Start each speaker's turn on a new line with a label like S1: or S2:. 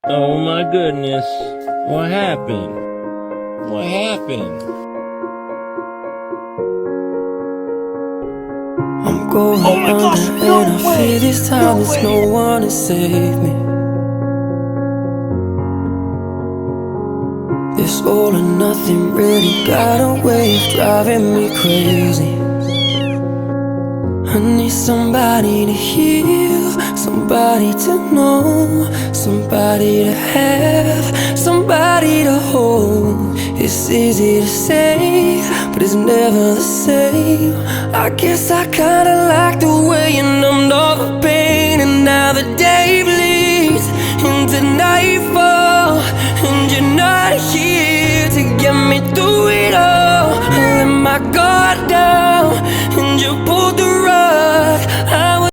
S1: Oh my goodness. What happened? What happened?
S2: I'm going under and I fear this time there's no one to save me. This all or nothing really got a way of driving me crazy. I need somebody to heal, somebody to know, somebody to have, somebody to hold. It's easy to say, but it's never the same. I guess I kinda like the way you numbed all the pain. And now the day bleeds into nightfall, and you're not here to get me through it all. I let my guard down,